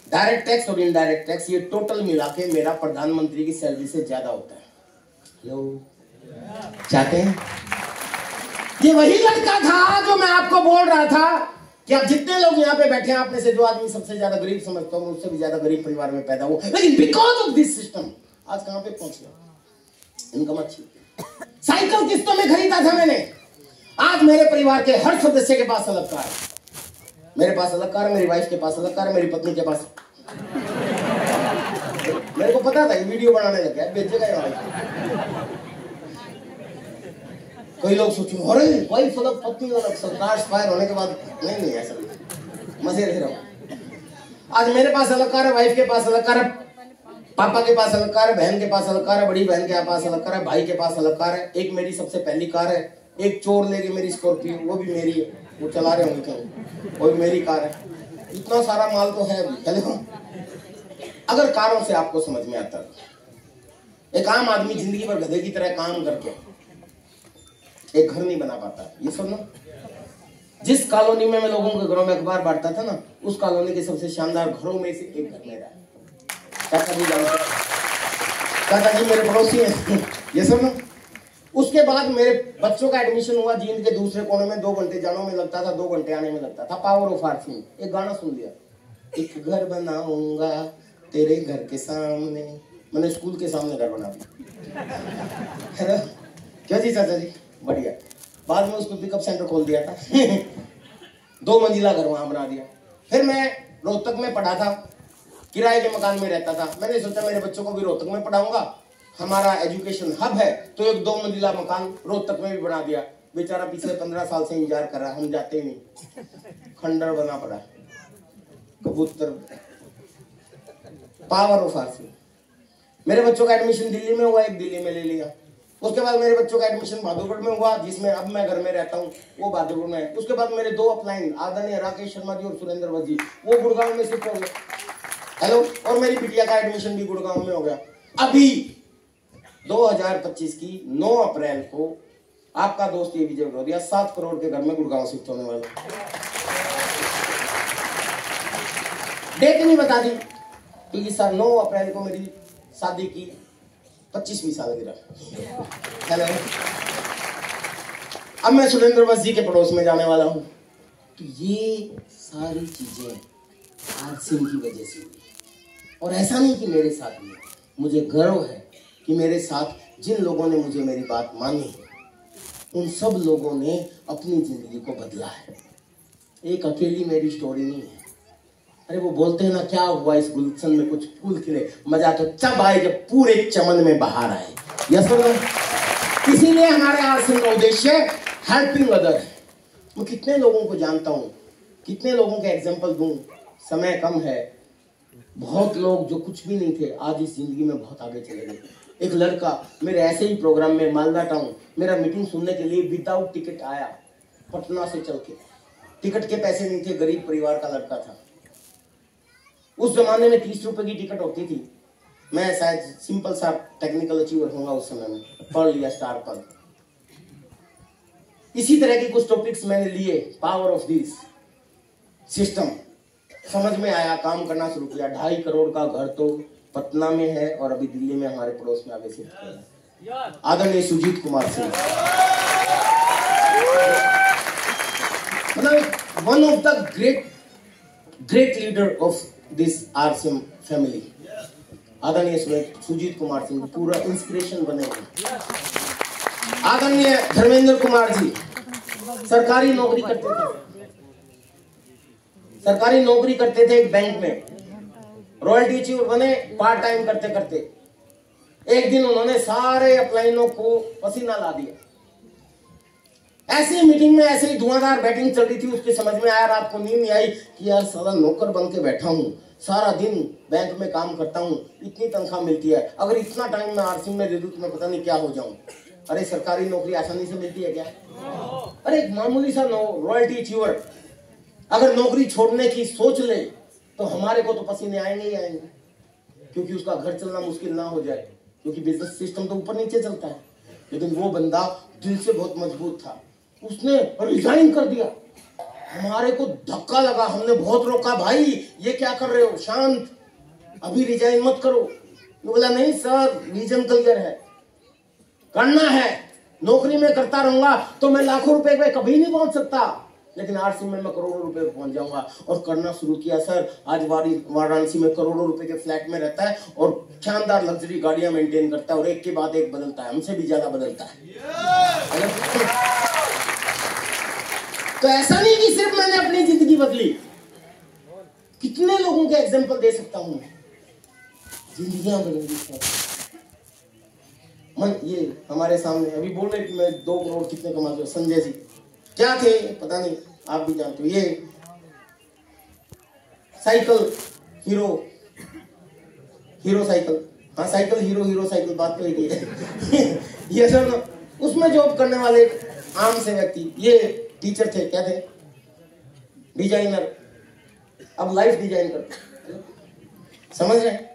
Direct tax और indirect tax ये total मिला के मेरा प्रधानमंत्री की सैलरी से ज्यादा होता है। हेलो, चाहते हैं? ये वही लड़का था जो मैं आपको बोल रहा था कि आप जितने लोग यहाँ पे बैठे हैं, आप में से जो आदमी सबसे ज्यादा गरीब समझता हूँ, उससे भी ज्यादा गरीब परिवार में पैदा हुआ, लेकिन बिकॉज ऑफ दिस सिस्टम आज कहाँ पे पहुंच गया। इनकम अच्छी, साइकिल किस्तों में खरीदा था मैंने, आज मेरे परिवार के हर सदस्य के पास अलग कार है। मेरे पास अलग कार है, मेरी वाइफ के पास अलग कार है, मेरी पत्नी के पास। मेरे को पता था ये वीडियो बनाने लग गया, बेचेगा ये। कई लोग सोचो अरे वाइफ अलग पत्नी अलग, सरकार फायर होने के बाद नहीं ऐसा मजे ले रहा हूं। आज मेरे पास अलग कार है, वाइफ के पास अलग कार है, पापा के पास अलग कार है, बहन के पास अलग कार है, बड़ी बहन के पास अलग कार है, भाई के पास अलग कार है। एक मेरी सबसे पहली कार है, एक चोर लेके मेरी स्कॉर्पियो, वो भी मेरी है, वो चला रहे होंगे कहीं, वो भी मेरी कार है। इतना सारा माल तो है अभी। हेलो, अगर कारों से आपको समझ में आता है, एक आम आदमी जिंदगी भर गधे की तरह काम करके एक घर नहीं बना पाता। ये सुनो, जिस कॉलोनी में मैं लोगों के घरों में अखबार बांटता था ना, उस कॉलोनी के सबसे शानदार घरों में से एक घर मेरा है। काका जी जानते, काका जी मेरे पड़ोसी हैं। ये सुनो, उसके बाद मेरे बच्चों का एडमिशन हुआ जींद के दूसरे कोने में, 2 घंटे जाने में लगता था, 2 घंटे आने में लगता था। पावर ऑफ आर्थिंग, एक गाना सुन लिया, एक घर बनाऊंगा तेरे घर के सामने। मैंने स्कूल के सामने घर बना दिया। क्या जी चाचा जी, बढ़िया। बाद में उसको पिकअप सेंटर खोल दिया था। 2 मंजिला घर वहां बना दिया। फिर मैं रोहतक में पढ़ा था, किराए के मकान में रहता था। मैंने सोचा मेरे बच्चों को भी रोहतक में पढ़ाऊंगा, हमारा एजुकेशन हब है, तो एक 2 मंजिला मकान रोहतक में भी बना दिया। बेचारा पिछले 15 साल से इंतजार कर रहा, हम जाते ही नहीं, खंडर बना पड़ा, कबूतर। Power of earthing. मेरे बच्चों का एडमिशन दिल्ली में हुआ, एक दिल्ली में ले लिया। उसके बाद मेरे बच्चों का एडमिशन बहादुरगढ़ में हुआ, जिसमें अब मैं घर में रहता हूँ, वो बहादुरगढ़ में है। उसके बाद मेरे 2 अपलाइन आदरणीय राकेश शर्मा जी और सुरेंद्र वत जी, वो गुड़गांव में शिफ्ट हो गए। हेलो, और मेरी बिटिया का एडमिशन भी गुड़गांव में हो गया। अभी 2025 की 9 अप्रैल को आपका दोस्त ये विजय विरोधिया 7 करोड़ के घर में गुड़गांव शिफ्ट होने वाला। डेट नहीं बता दी, क्योंकि 9 अप्रैल को मेरी शादी की 25वीं सालगिरह। हेलो, अब मैं सुरेंद्र वत जी के पड़ोस में जाने वाला हूं। तो ये सारी चीजें आरसीएम की वजह से हुई, और ऐसा नहीं कि मेरे साथ हुई। मुझे गर्व है कि मेरे साथ जिन लोगों ने मुझे मेरी बात मानी, उन सब लोगों ने अपनी जिंदगी को बदला है। एक अकेली मेरी स्टोरी नहीं है। अरे वो बोलते हैं ना, क्या हुआ इस गुलशन में कुछ फूल खिले, मजा तो तब आए जब पूरे चमन में बहार आए। यस और नो? इसीलिए हमारे आरसीएम का उद्देश्य हेल्पिंग अदर है। मैं कितने लोगों को जानता हूँ, कितने लोगों के एग्जाम्पल दूं, समय कम है। बहुत लोग जो कुछ भी नहीं थे, आज इस जिंदगी में बहुत आगे चले गए। एक लड़का मेरे ऐसे ही प्रोग्राम में मालदा टाउन मेरा मीटिंग सुनने के लिए विदाउट टिकट आया, पटना से चल के। टिकट के पैसे नहीं थे, गरीब परिवार का लड़का था। उस जमाने में 30 रुपए की टिकट होती थी। मैं शायद सिंपल सा टेक्निकल अचीवर होऊंगा उस समय में, पढ़ लिया स्टार पर। इसी तरह के कुछ टॉपिक्स मैंने लिए, पावर ऑफ दिस सिस्टम समझ में आया, काम करना शुरू किया। 2.5 करोड़ का घर तो पटना में है, और अभी दिल्ली में हमारे पड़ोस में आगे शिफ्ट किया। आदरणीय सुजीत कुमार सिंह, मतलब one of the great leader of this RCM family. आदरणीय सुजीत कुमार सिंह पूरा इंस्पिरेशन बने हुए। आदरणीय धर्मेंद्र कुमार जी सरकारी नौकरी करते थे एक बैंक में, रॉयल्टी अचीवर बने पार्ट टाइम करते करते। एक दिन उन्होंने सारे अपलाइनों को पसीना ला दिया। ऐसी मीटिंग में ऐसे ही धुआंधार बैटिंग चल रही थी, उसके समझ में आया, रात को नींद नहीं आई कि यार साला नौकर बन के बैठा हूँ, सारा दिन बैंक में काम करता हूँ, इतनी तनख्वाह मिलती है, अगर इतना टाइम मैं आरसीएम में दे दूं तो मैं पता नहीं क्या हो जाऊं। अरे सरकारी नौकरी आसानी से मिलती है क्या? अरे एक मामूली सा रॉयल्टी अचीवर अगर नौकरी छोड़ने की सोच ले तो हमारे को तो पसीने आएंगे ही आएंगे, क्योंकि उसका घर चलना मुश्किल ना हो जाए, क्योंकि बिजनेस सिस्टम तो ऊपर नीचे चलता है। लेकिन वो बंदा दिल से बहुत मजबूत था, उसने रिजाइन कर दिया। हमारे को धक्का लगा, हमने बहुत रोका, भाई ये क्या कर रहे हो, शांत, अभी रिजाइन मत करो। वो बोला नहीं सर, रीजन क्लियर है, करना है, नौकरी में करता रहूंगा तो मैं लाखों रुपए पे कभी नहीं पहुंच सकता, लेकिन आरसी में मैं करोड़ों रुपए पे पहुंच जाऊंगा। और करना शुरू किया सर। आज वाराणसी में करोड़ों रुपए के फ्लैट में रहता है और शानदार लग्जरी गाड़ियां मेंटेन करता है और एक के बाद एक बदलता है, हमसे भी ज्यादा बदलता है। तो ऐसा नहीं कि सिर्फ मैंने अपनी जिंदगी बदली, कितने लोगों के एग्जाम्पल दे सकता हूं, जिंदगियां बदली। मन ये हमारे सामने अभी बोल रहे कि मैं 2 करोड़ कितने कमाते हो, संजय जी क्या थे पता नहीं, आप भी जानते हो। ये साइकिल हीरो साइकिल, हाँ साइकिल हीरो साइकिल, बात तो एक है। ये सर उसमें जॉब करने वाले आम से व्यक्ति, ये टीचर थे, क्या थे, डिजाइनर, अब लाइफ डिजाइन करते, समझ रहे हैं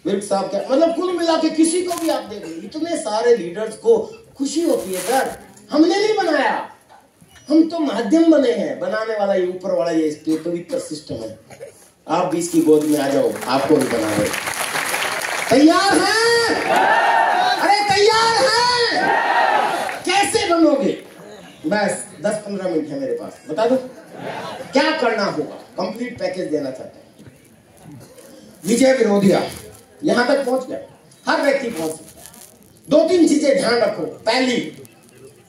विर्क साहब क्या, मतलब कुल मिला के किसी को भी आप देख लीजिए, इतने सारे लीडर्स को खुशी होती है सर, हमने नहीं बनाया, हम तो माध्यम बने हैं, बनाने वाला ये ऊपर वाला ये पवित्र सिस्टम है। आप भी इसकी गोद में आ जाओ, आपको भी बना दो। तैयार हैं? अरे तैयार हैं? कैसे बनोगे? बस 10-15 मिनट है मेरे पास, बता दो क्या करना होगा, कंप्लीट पैकेज देना चाहते हैं। विजय विरोधिया यहां तक पहुंच गया, हर व्यक्ति पहुंच सकता है। 2-3 चीजें ध्यान रखो। पहली,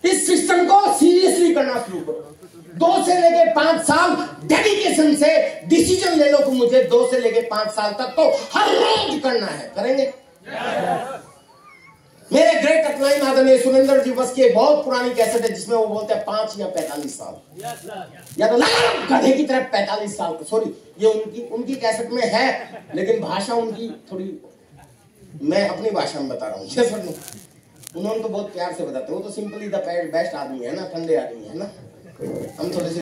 इस सिस्टम को सीरियसली करना शुरू करो। 2 से लेके 5 साल डेडिकेशन से डिसीजन ले लो कि मुझे 2 से लेके 5 साल तक तो हर रोज करना है, करेंगे? मेरे ग्रेट अपलाइन आदरणीय सुरेंद्र जी बस की एक बहुत पुरानी कैसेट है जिसमें वो बोलते हैं 5 या 45 साल, या तो गधे की तरह 45 साल, सॉरी ये उनकी कैसेट में है, लेकिन भाषा उनकी थोड़ी, मैं अपनी भाषा में बता रहा हूँ, उन्होंने तो बहुत प्यार से बताते, वो तो सिंपली द बेस्ट आदमी है ना, ठंडे आदमी है ना, हम थोड़े से